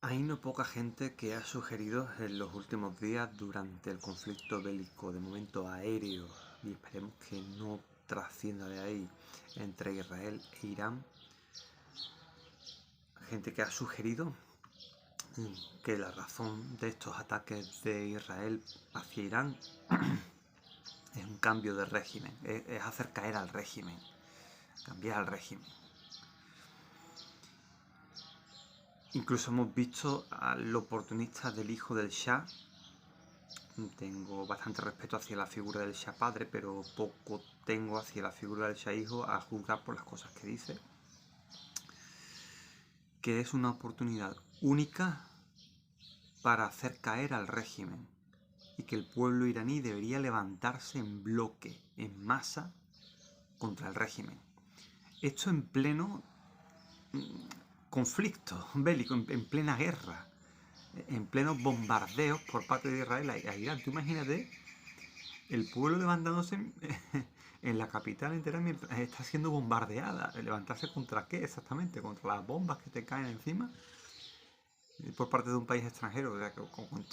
Hay no poca gente que ha sugerido en los últimos días durante el conflicto bélico, de momento aéreo, y esperemos que no trascienda de ahí, entre Israel e Irán, gente que ha sugerido que la razón de estos ataques de Israel hacia Irán es un cambio de régimen, es hacer caer al régimen, cambiar al régimen. Incluso hemos visto al oportunista del hijo del Shah. Tengo bastante respeto hacia la figura del Shah padre, pero poco tengo hacia la figura del Shah hijo, a juzgar por las cosas que dice. Que es una oportunidad única para hacer caer al régimen y que el pueblo iraní debería levantarse en bloque, en masa, contra el régimen. Esto en pleno conflicto bélico, en plena guerra, en plenos bombardeos por parte de Israel a Irán. Tú imagínate el pueblo levantándose en la capital entera mientras está siendo bombardeada. ¿Levantarse contra qué exactamente? ¿Contra las bombas que te caen encima? Por parte de un país extranjero. O sea,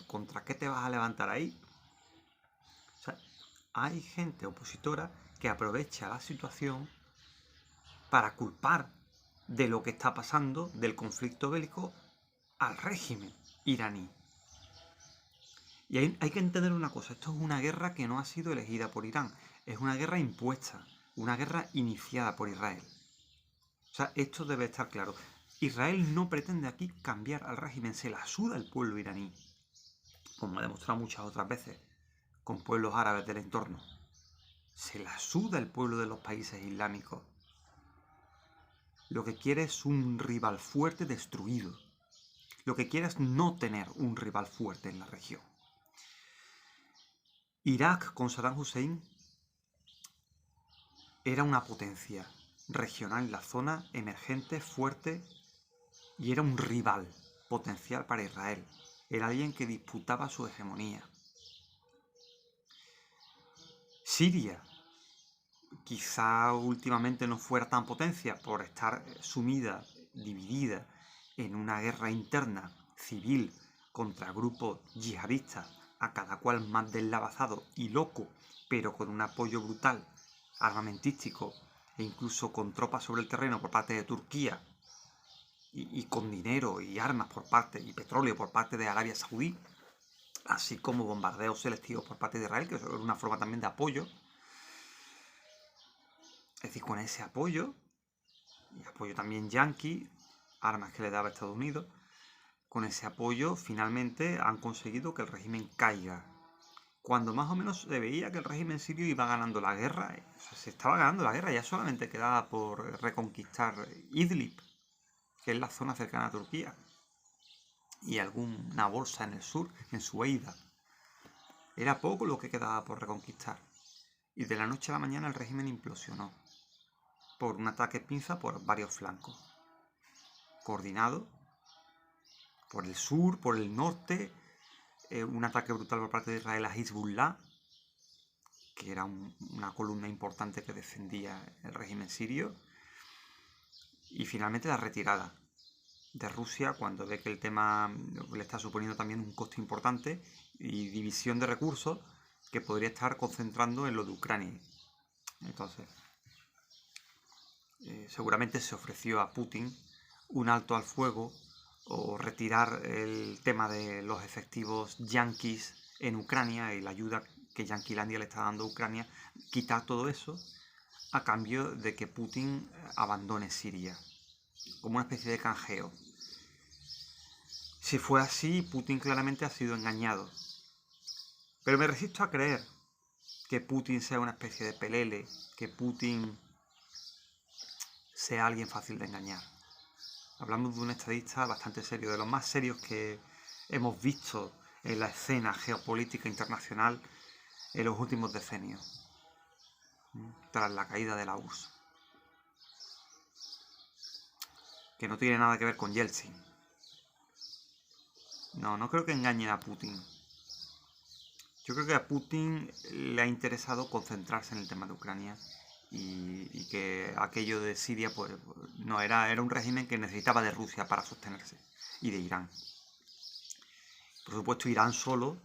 ¿contra qué te vas a levantar ahí? O sea, hay gente opositora que aprovecha la situación para culpar de lo que está pasando, del conflicto bélico, al régimen iraní. Y hay que entender una cosa, esto es una guerra que no ha sido elegida por Irán, es una guerra impuesta, una guerra iniciada por Israel. O sea, esto debe estar claro. Israel no pretende aquí cambiar al régimen, se la suda el pueblo iraní, como ha demostrado muchas otras veces, con pueblos árabes del entorno. Se la suda el pueblo de los países islámicos. Lo que quiere es un rival fuerte destruido. Lo que quiere es no tener un rival fuerte en la región. Irak con Saddam Hussein era una potencia regional en la zona, emergente, fuerte, y era un rival potencial para Israel. Era alguien que disputaba su hegemonía. Siria, quizá últimamente no fuera tan potencia por estar sumida, dividida en una guerra interna, civil, contra grupos yihadistas, a cada cual más deslavazado y loco, pero con un apoyo brutal, armamentístico, e incluso con tropas sobre el terreno por parte de Turquía, y con dinero y armas por parte, y petróleo por parte de Arabia Saudí, así como bombardeos selectivos por parte de Israel, que es una forma también de apoyo. Es decir, con ese apoyo, y apoyo también yanqui, armas que le daba Estados Unidos, con ese apoyo finalmente han conseguido que el régimen caiga. Cuando más o menos se veía que el régimen sirio iba ganando la guerra, o sea, se estaba ganando la guerra, ya solamente quedaba por reconquistar Idlib, que es la zona cercana a Turquía, y alguna bolsa en el sur, en Sueida. Era poco lo que quedaba por reconquistar. Y de la noche a la mañana el régimen implosionó por un ataque pinza por varios flancos, coordinado por el sur, por el norte, un ataque brutal por parte de Israel a Hezbollah, que era una columna importante que defendía el régimen sirio, y finalmente la retirada de Rusia cuando ve que el tema le está suponiendo también un coste importante y división de recursos que podría estar concentrando en lo de Ucrania. Entonces, seguramente se ofreció a Putin un alto al fuego o retirar el tema de los efectivos yanquis en Ucrania y la ayuda que Yanquilandia le está dando a Ucrania, quitar todo eso a cambio de que Putin abandone Siria, como una especie de canjeo. Si fue así, Putin claramente ha sido engañado. Pero me resisto a creer que Putin sea una especie de pelele, que Putin sea alguien fácil de engañar. Hablamos de un estadista bastante serio, de los más serios que hemos visto en la escena geopolítica internacional en los últimos decenios, tras la caída de la URSS. Que no tiene nada que ver con Yeltsin. No creo que engañen a Putin. Yo creo que a Putin le ha interesado concentrarse en el tema de Ucrania y que aquello de Siria pues no era un régimen que necesitaba de Rusia para sostenerse y de Irán. Por supuesto, Irán solo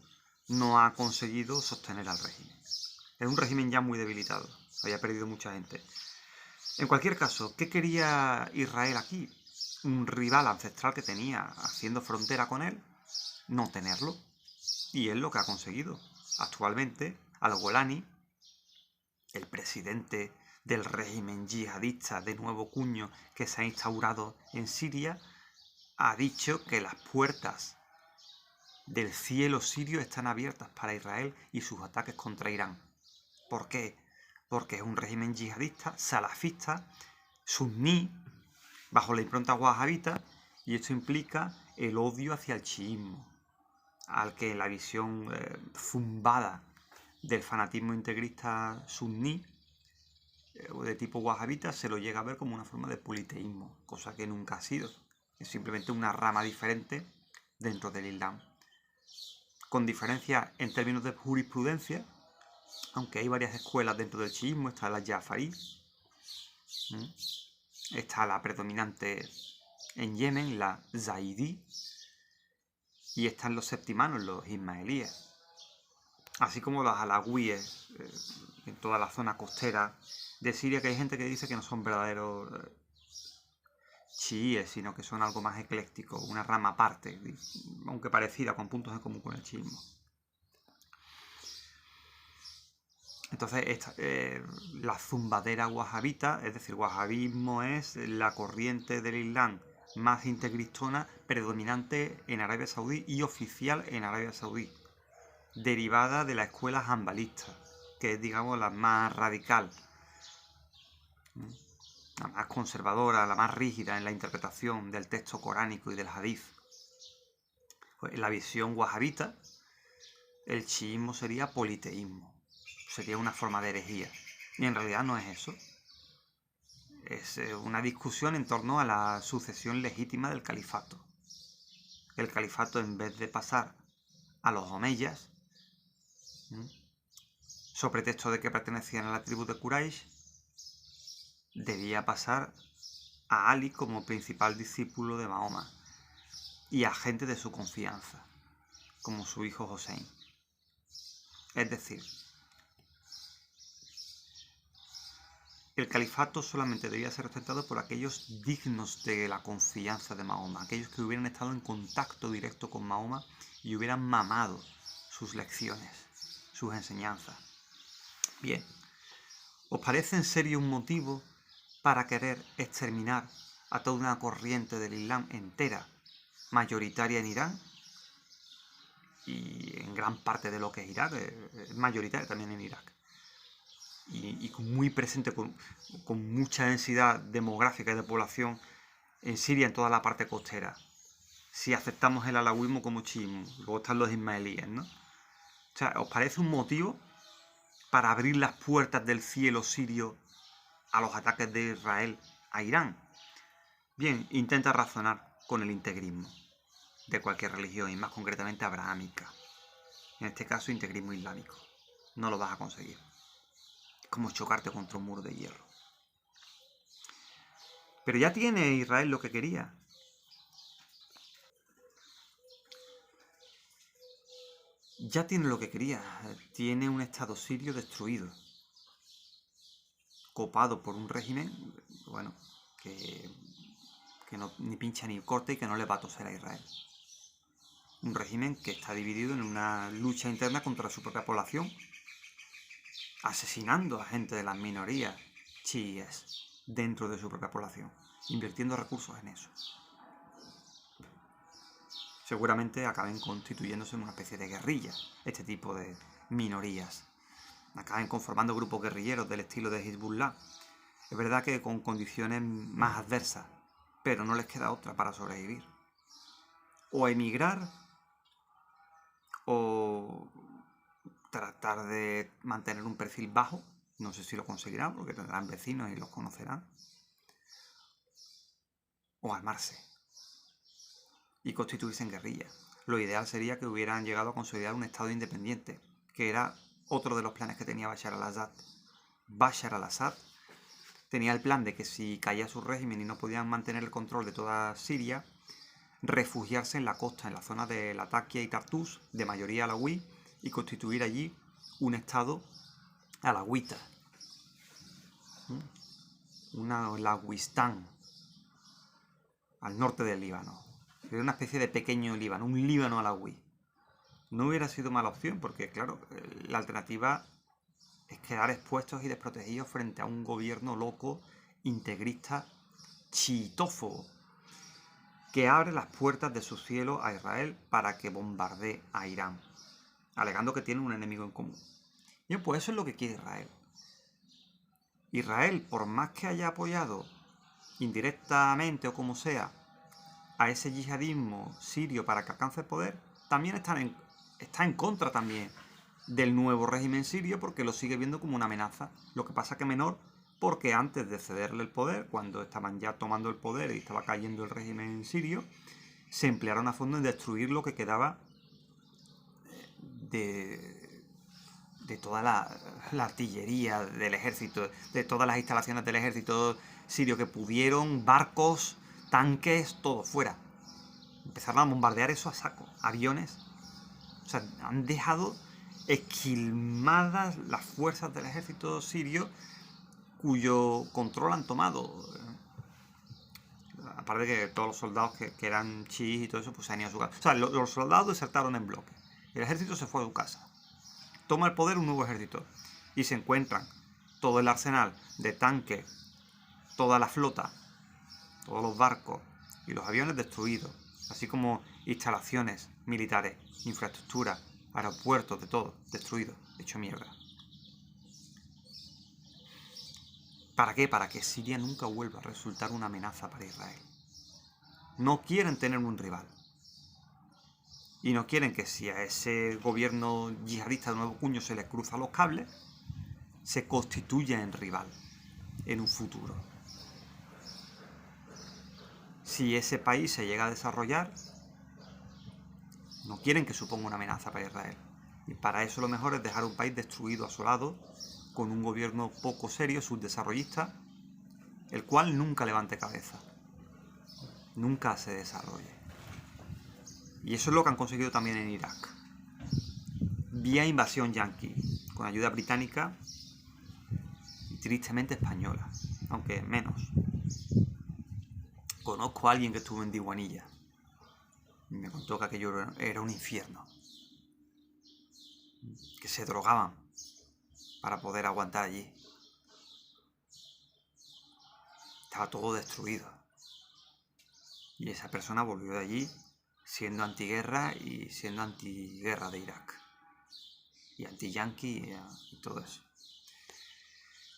no ha conseguido sostener al régimen. Es un régimen ya muy debilitado, había perdido mucha gente. En cualquier caso, ¿qué quería Israel aquí? Un rival ancestral que tenía haciendo frontera con él, no tenerlo. Y es lo que ha conseguido. Actualmente, al-Golani, el presidente del régimen yihadista de nuevo cuño que se ha instaurado en Siria, ha dicho que las puertas del cielo sirio están abiertas para Israel y sus ataques contra Irán. ¿Por qué? Porque es un régimen yihadista, salafista, suní, bajo la impronta wahabita, y esto implica el odio hacia el chiismo, al que la visión zumbada del fanatismo integrista suní de tipo wahabita se lo llega a ver como una forma de politeísmo, cosa que nunca ha sido. Es simplemente una rama diferente dentro del Islam. Con diferencia en términos de jurisprudencia, aunque hay varias escuelas dentro del chiismo, está la Jafarí, está la predominante en Yemen, la Zaidí, y están los septimanos, los ismaelíes, así como los alawíes en toda la zona costera de Siria, que hay gente que dice que no son verdaderos chiíes, sino que son algo más ecléctico, una rama aparte, aunque parecida, con puntos en común con el chiismo. Entonces, la zumbadera wahabita, es decir, wahabismo es la corriente del Islam más integristona predominante en Arabia Saudí y oficial en Arabia Saudí, derivada de la escuela hanbalista, que es, digamos, la más radical, la más conservadora, la más rígida en la interpretación del texto coránico y del hadith. Pues en la visión wahabita, el chiismo sería politeísmo, sería una forma de herejía, y en realidad no es eso. Es una discusión en torno a la sucesión legítima del califato. El califato, en vez de pasar a los omeyas, sobre pretexto de que pertenecían a la tribu de Quraysh, debía pasar a Ali como principal discípulo de Mahoma y a gente de su confianza, como su hijo Hossein. Es decir, el califato solamente debía ser respetado por aquellos dignos de la confianza de Mahoma, aquellos que hubieran estado en contacto directo con Mahoma y hubieran mamado sus lecciones, sus enseñanzas. Bien, ¿os parece en serio un motivo para querer exterminar a toda una corriente del Islam entera, mayoritaria en Irán? Y en gran parte de lo que es Irak, es mayoritaria también en Irak. Y muy presente, con mucha densidad demográfica y de población en Siria, en toda la parte costera. Si aceptamos el alawismo como chiismo, luego están los ismaelíes, ¿no? O sea, ¿os parece un motivo para abrir las puertas del cielo sirio a los ataques de Israel a Irán? Bien, intenta razonar con el integrismo de cualquier religión, y más concretamente abrahámica. En este caso, integrismo islámico. No lo vas a conseguir. Es como chocarte contra un muro de hierro. Pero ya tiene Israel lo que quería. Ya tiene lo que quería. Tiene un estado sirio destruido, copado por un régimen, bueno, que no, ni pincha ni corta y que no le va a toser a Israel. Un régimen que está dividido en una lucha interna contra su propia población, asesinando a gente de las minorías chiíes dentro de su propia población, invirtiendo recursos en eso. Seguramente acaben constituyéndose en una especie de guerrilla este tipo de minorías. Acaben conformando grupos guerrilleros del estilo de Hezbollah. Es verdad que con condiciones más adversas, pero no les queda otra para sobrevivir. O emigrar, o tratar de mantener un perfil bajo. No sé si lo conseguirán, porque tendrán vecinos y los conocerán. O armarse y constituirse en guerrilla. Lo ideal sería que hubieran llegado a consolidar un estado independiente, que era otro de los planes que tenía Bashar al-Assad. Bashar al-Assad tenía el plan de que si caía su régimen y no podían mantener el control de toda Siria, refugiarse en la costa, en la zona de Latakia y Tartus, de mayoría alawí, y constituir allí un estado alawita. Una Lahuistán, al norte del Líbano. Era una especie de pequeño Líbano, un Líbano alawí. No hubiera sido mala opción, porque claro, la alternativa es quedar expuestos y desprotegidos frente a un gobierno loco, integrista, chiitófobo, que abre las puertas de su cielo a Israel para que bombardee a Irán, alegando que tiene un enemigo en común. Y pues eso es lo que quiere Israel. Israel, por más que haya apoyado indirectamente o como sea a ese yihadismo sirio para que alcance el poder, también está en contra también del nuevo régimen sirio, porque lo sigue viendo como una amenaza. Lo que pasa que menor, porque antes de cederle el poder, cuando estaban ya tomando el poder y estaba cayendo el régimen sirio, se emplearon a fondo en destruir lo que quedaba de toda la artillería del ejército, de todas las instalaciones del ejército sirio que pudieron, barcos, tanques, todo fuera. Empezaron a bombardear eso a saco, aviones. O sea, han dejado esquilmadas las fuerzas del ejército sirio, cuyo control han tomado. Aparte de que todos los soldados que eran chiíes y todo eso, pues se han ido a su casa. O sea, los soldados desertaron en bloque. El ejército se fue a su casa. Toma el poder un nuevo ejército. Y se encuentran todo el arsenal de tanques, toda la flota, todos los barcos y los aviones destruidos, así como instalaciones militares, infraestructura, aeropuertos, de todo, destruido, hecho mierda. ¿Para qué? Para que Siria nunca vuelva a resultar una amenaza para Israel. No quieren tener un rival. Y no quieren que si a ese gobierno yihadista de nuevo cuño se le cruzan los cables, se constituya en rival en un futuro. Si ese país se llega a desarrollar, no quieren que suponga una amenaza para Israel. Y para eso lo mejor es dejar un país destruido, asolado, con un gobierno poco serio, subdesarrollista, el cual nunca levante cabeza, nunca se desarrolle. Y eso es lo que han conseguido también en Irak, vía invasión yanqui, con ayuda británica y tristemente española, aunque menos. Conozco a alguien que estuvo en Diwanilla y me contó que aquello era un infierno, que se drogaban para poder aguantar allí. Estaba todo destruido. Y esa persona volvió de allí siendo antiguerra y siendo antiguerra de Irak. Y anti-yanqui y todo eso.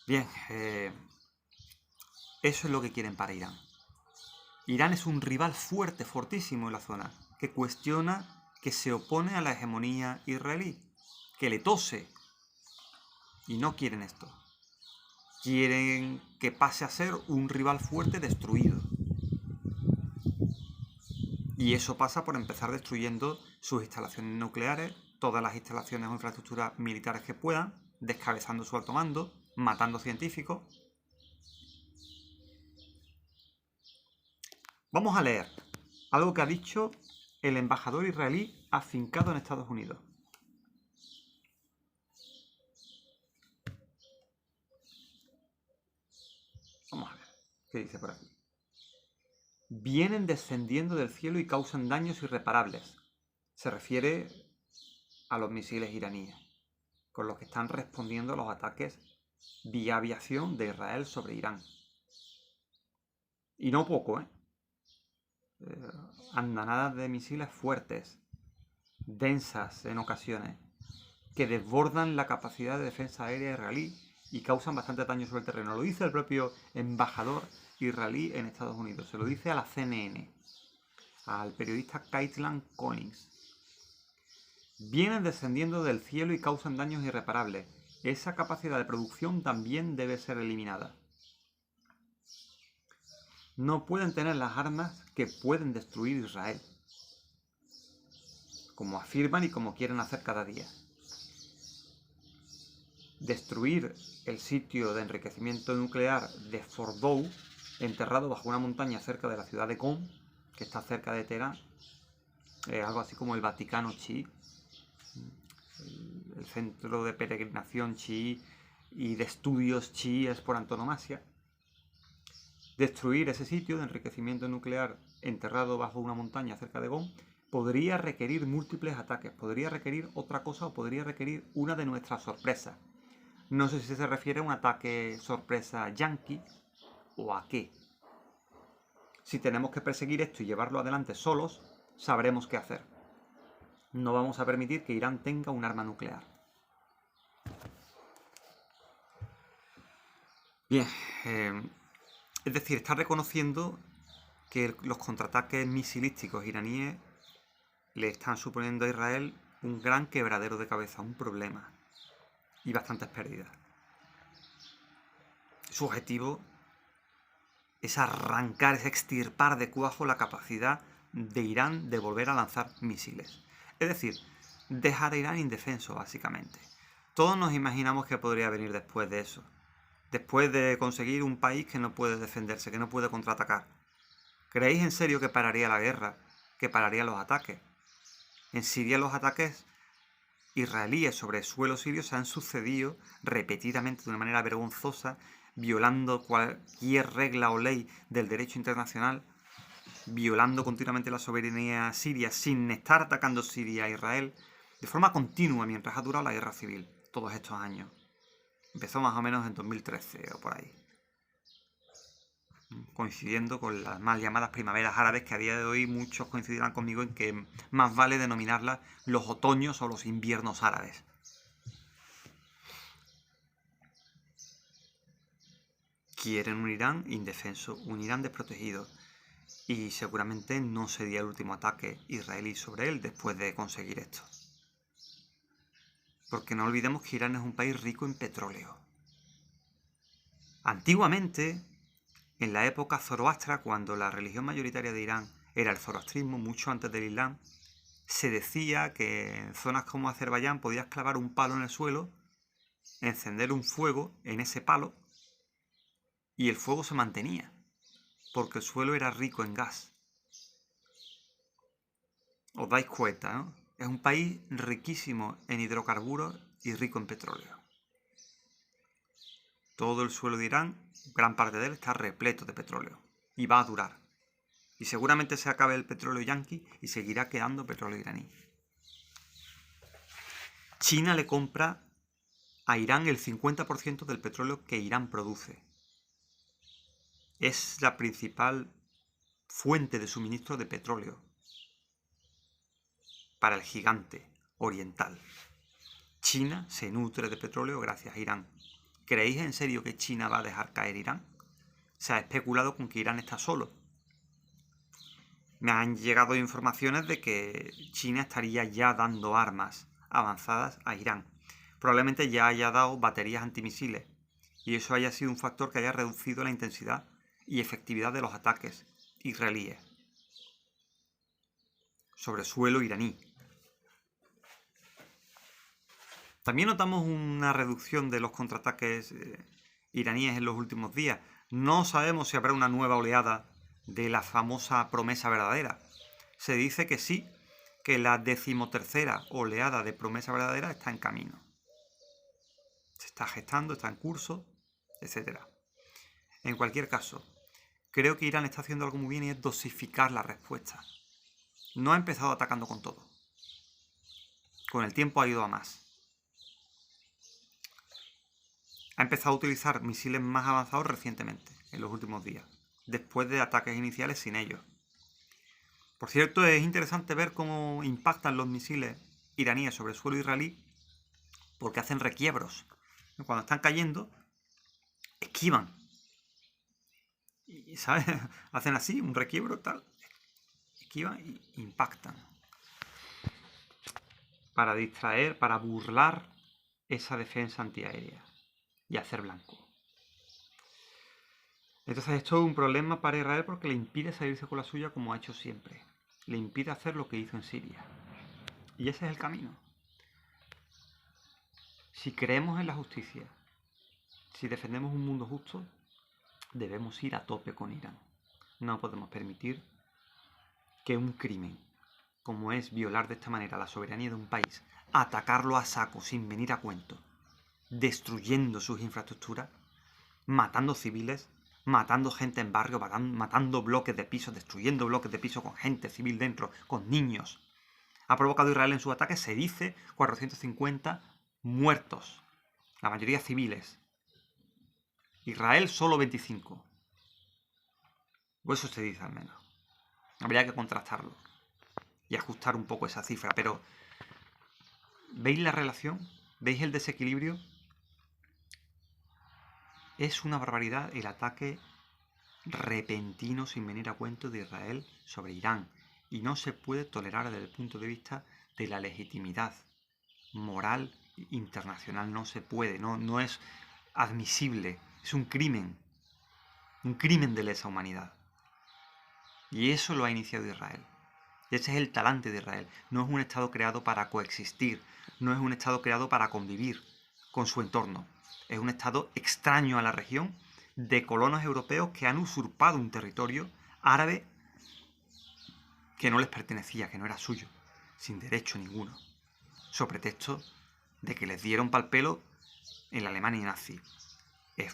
Bien, eso es lo que quieren para Irán. Irán es un rival fuerte, fortísimo en la zona, que cuestiona, que se opone a la hegemonía israelí, que le tose. Y no quieren esto. Quieren que pase a ser un rival fuerte destruido. Y eso pasa por empezar destruyendo sus instalaciones nucleares, todas las instalaciones o infraestructuras militares que puedan, descabezando su alto mando, matando científicos. Vamos a leer algo que ha dicho el embajador israelí afincado en Estados Unidos. Vamos a ver qué dice por aquí. Vienen descendiendo del cielo y causan daños irreparables. Se refiere a los misiles iraníes, con los que están respondiendo a los ataques vía aviación de Israel sobre Irán. Y no poco, andanadas de misiles fuertes, densas en ocasiones, que desbordan la capacidad de defensa aérea israelí y causan bastante daño sobre el terreno. Lo dice el propio embajador israelí en Estados Unidos. Se lo dice a la CNN, al periodista Caitlin Collins. Vienen descendiendo del cielo y causan daños irreparables. Esa capacidad de producción también debe ser eliminada. No pueden tener las armas que pueden destruir Israel, como afirman y como quieren hacer cada día. Destruir el sitio de enriquecimiento nuclear de Fordow, enterrado bajo una montaña cerca de la ciudad de Qom, que está cerca de Teherán, algo así como el Vaticano chií, el centro de peregrinación chií y de estudios chiíes por antonomasia. Destruir ese sitio de enriquecimiento nuclear enterrado bajo una montaña cerca de Gon podría requerir múltiples ataques, podría requerir otra cosa o podría requerir una de nuestras sorpresas. No sé si se refiere a un ataque sorpresa yanqui o a qué. Si tenemos que perseguir esto y llevarlo adelante solos, sabremos qué hacer. No vamos a permitir que Irán tenga un arma nuclear. Bien, es decir, está reconociendo que los contraataques misilísticos iraníes le están suponiendo a Israel un gran quebradero de cabeza, un problema y bastantes pérdidas. Su objetivo es arrancar, es extirpar de cuajo la capacidad de Irán de volver a lanzar misiles. Es decir, dejar a Irán indefenso, básicamente. Todos nos imaginamos que podría venir después de eso. Después de conseguir un país que no puede defenderse, que no puede contraatacar. ¿Creéis en serio que pararía la guerra? ¿Que pararía los ataques? En Siria los ataques israelíes sobre suelo sirio se han sucedido repetidamente de una manera vergonzosa, violando cualquier regla o ley del derecho internacional, violando continuamente la soberanía siria sin estar atacando Siria a Israel, de forma continua mientras ha durado la guerra civil, todos estos años. Empezó más o menos en 2013 o por ahí, coincidiendo con las mal llamadas primaveras árabes, que a día de hoy muchos coincidirán conmigo en que más vale denominarlas los otoños o los inviernos árabes. Quieren un Irán indefenso, un Irán desprotegido, y seguramente no sería el último ataque israelí sobre él después de conseguir esto. Porque no olvidemos que Irán es un país rico en petróleo. Antiguamente, en la época zoroastra, cuando la religión mayoritaria de Irán era el zoroastrismo, mucho antes del Islam, se decía que en zonas como Azerbaiyán podías clavar un palo en el suelo, encender un fuego en ese palo y el fuego se mantenía, porque el suelo era rico en gas. Os dais cuenta, ¿no? Es un país riquísimo en hidrocarburos y rico en petróleo. Todo el suelo de Irán, gran parte de él, está repleto de petróleo. Y va a durar. Y seguramente se acabe el petróleo yanqui y seguirá quedando petróleo iraní. China le compra a Irán el 50% del petróleo que Irán produce. Es la principal fuente de suministro de petróleo para el gigante oriental. China se nutre de petróleo gracias a Irán. ¿Creéis en serio que China va a dejar caer Irán? Se ha especulado con que Irán está solo. Me han llegado informaciones de que China estaría ya dando armas avanzadas a Irán. Probablemente ya haya dado baterías antimisiles. Y eso haya sido un factor que haya reducido la intensidad y efectividad de los ataques israelíes sobre suelo iraní. También notamos una reducción de los contraataques iraníes en los últimos días. No sabemos si habrá una nueva oleada de la famosa promesa verdadera. Se dice que sí, que la 13ª oleada de promesa verdadera está en camino. Se está gestando, está en curso, etc. En cualquier caso, creo que Irán está haciendo algo muy bien y es dosificar la respuesta. No ha empezado atacando con todo. Con el tiempo ha ido a más. Ha empezado a utilizar misiles más avanzados recientemente, en los últimos días, después de ataques iniciales sin ellos. Por cierto, es interesante ver cómo impactan los misiles iraníes sobre el suelo israelí, porque hacen requiebros. Cuando están cayendo, esquivan. Y, ¿sabes? Hacen así, un requiebro, tal. Esquivan y impactan. Para distraer, para burlar esa defensa antiaérea y hacer blanco. Entonces esto es un problema para Israel porque le impide salirse con la suya como ha hecho siempre. Le impide hacer lo que hizo en Siria. Y ese es el camino. Si creemos en la justicia, si defendemos un mundo justo, debemos ir a tope con Irán. No podemos permitir que un crimen, como es violar de esta manera la soberanía de un país, atacarlo a saco sin venir a cuento, destruyendo sus infraestructuras, matando civiles, matando gente en barrio, matando bloques de pisos, destruyendo bloques de pisos con gente civil dentro, con niños. Ha provocado Israel en su ataque, se dice, 450 muertos, la mayoría civiles. Israel solo 25. O eso se dice al menos. Habría que contrastarlo y ajustar un poco esa cifra, pero ¿veis la relación? ¿Veis el desequilibrio? Es una barbaridad el ataque repentino, sin venir a cuento, de Israel sobre Irán. Y no se puede tolerar desde el punto de vista de la legitimidad moral internacional. No se puede, no es admisible. Es un crimen de lesa humanidad. Y eso lo ha iniciado Israel. Y ese es el talante de Israel. No es un Estado creado para coexistir, no es un Estado creado para convivir con su entorno. Es un Estado extraño a la región, de colonos europeos que han usurpado un territorio árabe que no les pertenecía, que no era suyo, sin derecho ninguno, sobre pretexto de que les dieron pal pelo en la Alemania nazi.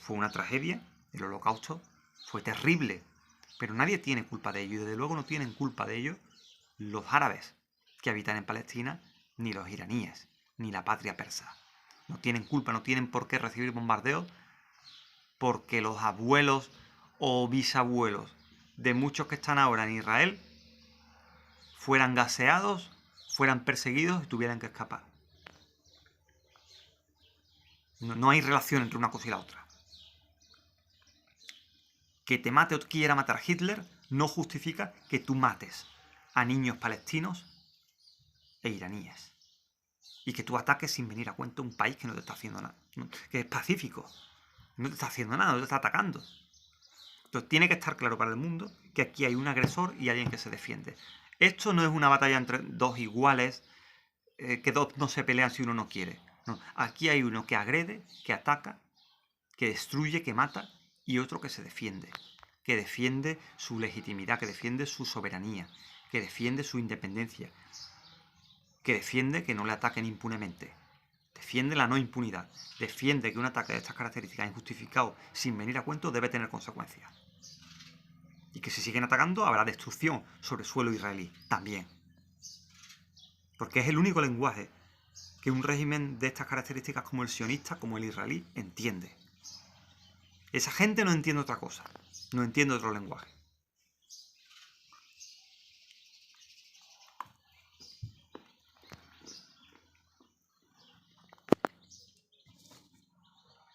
Fue una tragedia, el Holocausto fue terrible, pero nadie tiene culpa de ello, y desde luego no tienen culpa de ello los árabes que habitan en Palestina, ni los iraníes, ni la patria persa. No tienen culpa, no tienen por qué recibir bombardeos porque los abuelos o bisabuelos de muchos que están ahora en Israel fueran gaseados, fueran perseguidos y tuvieran que escapar. No hay relación entre una cosa y la otra. Que te mate o quiera matar Hitler no justifica que tú mates a niños palestinos e iraníes. Y que tú ataques sin venir a cuento un país que no te está haciendo nada. Que es pacífico. No te está haciendo nada, no te está atacando. Entonces tiene que estar claro para el mundo que aquí hay un agresor y alguien que se defiende. Esto no es una batalla entre dos iguales, que dos no se pelean si uno no quiere. No, aquí hay uno que agrede, que ataca, que destruye, que mata, y otro que se defiende. Que defiende su legitimidad, que defiende su soberanía, que defiende su independencia, que defiende que no le ataquen impunemente. Defiende la no impunidad. Defiende que un ataque de estas características injustificado, sin venir a cuento, debe tener consecuencias. Y que si siguen atacando habrá destrucción sobre suelo israelí también. Porque es el único lenguaje que un régimen de estas características como el sionista, como el israelí, entiende. Esa gente no entiende otra cosa, no entiende otro lenguaje.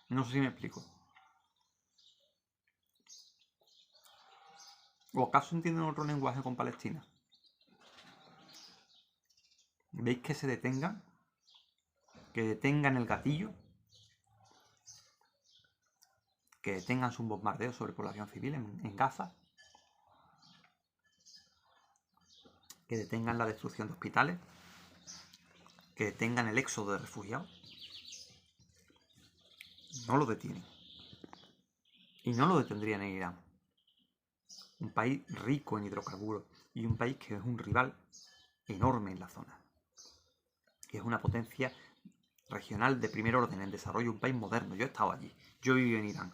No sé si me explico. ¿O acaso entienden otro lenguaje con Palestina? ¿Veis que se detengan? Que detengan el gatillo. Que detengan sus bombardeos sobre población civil en Gaza. Que detengan la destrucción de hospitales. Que detengan el éxodo de refugiados. No lo detienen. Y no lo detendrían en Irán. Un país rico en hidrocarburos y un país que es un rival enorme en la zona. Que es una potencia regional de primer orden en desarrollo, un país moderno. Yo he estado allí, yo he vivido en Irán.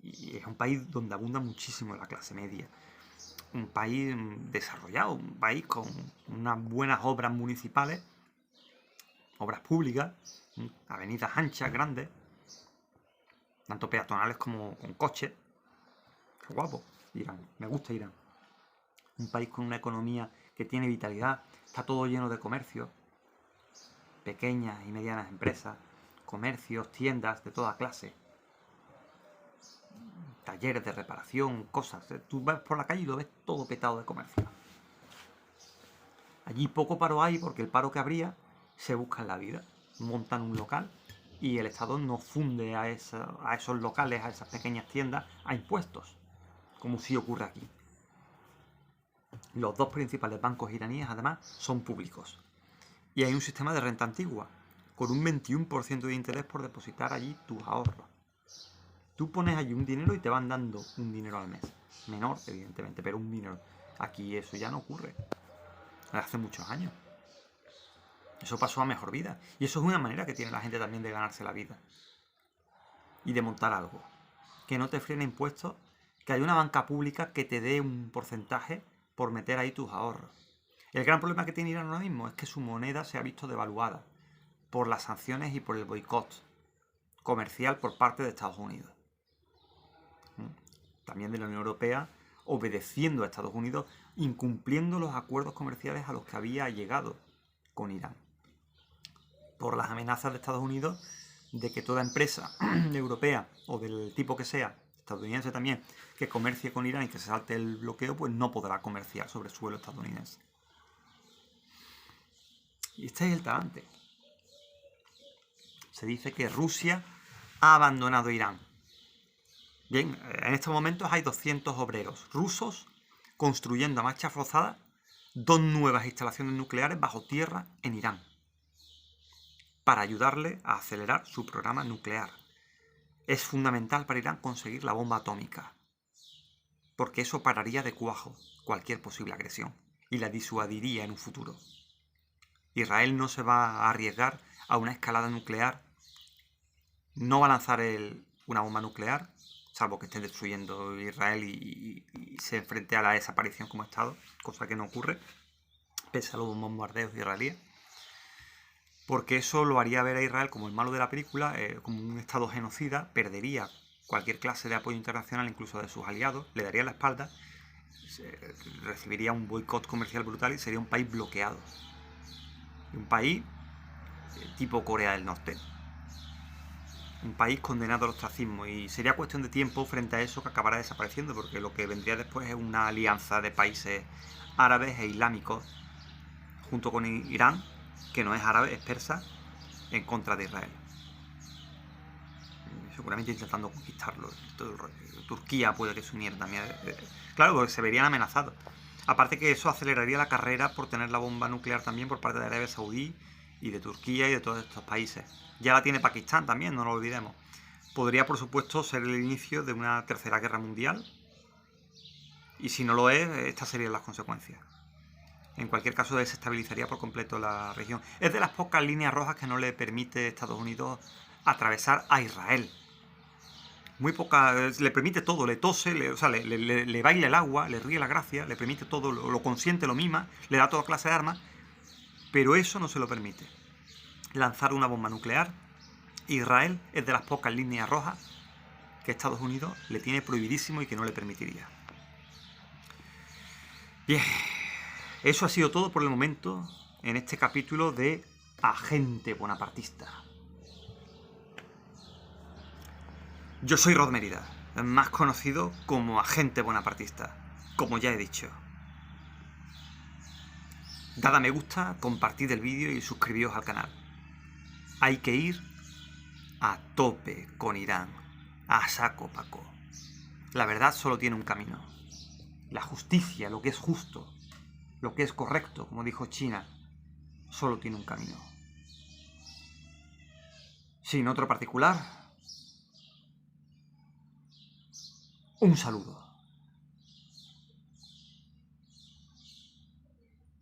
Y es un país donde abunda muchísimo la clase media. Un país desarrollado, un país con unas buenas obras municipales, obras públicas, avenidas anchas, grandes, tanto peatonales como con coches. Qué guapo, Irán, me gusta Irán. Un país con una economía que tiene vitalidad, está todo lleno de comercios, pequeñas y medianas empresas, comercios, tiendas de toda clase, talleres de reparación, cosas. Tú vas por la calle y lo ves todo petado de comercio. Allí poco paro hay porque el paro que habría se busca en la vida. Montan un local y el Estado no funde a esos locales, a esas pequeñas tiendas, a impuestos, como sí ocurre aquí. Los dos principales bancos iraníes, además, son públicos. Y hay un sistema de renta antigua, con un 21% de interés por depositar allí tus ahorros. Tú pones allí un dinero y te van dando un dinero al mes. Menor, evidentemente, pero un dinero. Aquí eso ya no ocurre. Hace muchos años. Eso pasó a mejor vida. Y eso es una manera que tiene la gente también de ganarse la vida. Y de montar algo. Que no te frene impuestos, que hay una banca pública que te dé un porcentaje por meter ahí tus ahorros. El gran problema que tiene Irán ahora mismo es que su moneda se ha visto devaluada por las sanciones y por el boicot comercial por parte de Estados Unidos. También de la Unión Europea, obedeciendo a Estados Unidos, incumpliendo los acuerdos comerciales a los que había llegado con Irán. Por las amenazas de Estados Unidos de que toda empresa europea o del tipo que sea, estadounidense también, que comercie con Irán y que se salte el bloqueo, pues no podrá comerciar sobre suelo estadounidense. Y este es el talante. Se dice que Rusia ha abandonado Irán. Bien, en estos momentos hay 200 obreros rusos construyendo a marcha forzada 2 nuevas instalaciones nucleares bajo tierra en Irán para ayudarle a acelerar su programa nuclear. Es fundamental para Irán conseguir la bomba atómica, porque eso pararía de cuajo cualquier posible agresión y la disuadiría en un futuro. Israel no se va a arriesgar a una escalada nuclear, no va a lanzar una bomba nuclear, salvo que estén destruyendo Israel y se enfrente a la desaparición como Estado, cosa que no ocurre, pese a los bombardeos israelíes, porque eso lo haría ver a Israel como el malo de la película, como un Estado genocida, perdería cualquier clase de apoyo internacional, incluso de sus aliados, le daría la espalda, recibiría un boicot comercial brutal y sería un país bloqueado. Un país tipo Corea del Norte. Un país condenado al ostracismo, y sería cuestión de tiempo frente a eso que acabará desapareciendo, porque lo que vendría después es una alianza de países árabes e islámicos junto con Irán, que no es árabe, es persa, en contra de Israel. Seguramente intentando conquistarlo. Todo el rollo. Turquía puede que se uniera también. Claro, porque se verían amenazados. Aparte que eso aceleraría la carrera por tener la bomba nuclear también por parte de Arabia Saudí y de Turquía y de todos estos países. Ya la tiene Pakistán también, no lo olvidemos. Podría, por supuesto, ser el inicio de una tercera guerra mundial. Y si no lo es, estas serían las consecuencias. En cualquier caso, desestabilizaría por completo la región. Es de las pocas líneas rojas que no le permite a Estados Unidos atravesar a Israel. Muy poca, le permite todo, le tose, le baila el agua, le ríe la gracia, le permite todo, lo consiente, lo mima, le da toda clase de armas, pero eso no se lo permite. Lanzar una bomba nuclear, Israel es de las pocas líneas rojas que Estados Unidos le tiene prohibidísimo y que no le permitiría. Bien, eso ha sido todo por el momento en este capítulo de Agente Bonapartista. Yo soy Rod Mérida, más conocido como Agente Bonapartista, como ya he dicho. Dad a me gusta, compartid el vídeo y suscribíos al canal. Hay que ir a tope con Irán, a saco paco. La verdad solo tiene un camino. La justicia, lo que es justo, lo que es correcto, como dijo China, solo tiene un camino. Sin otro particular, un saludo.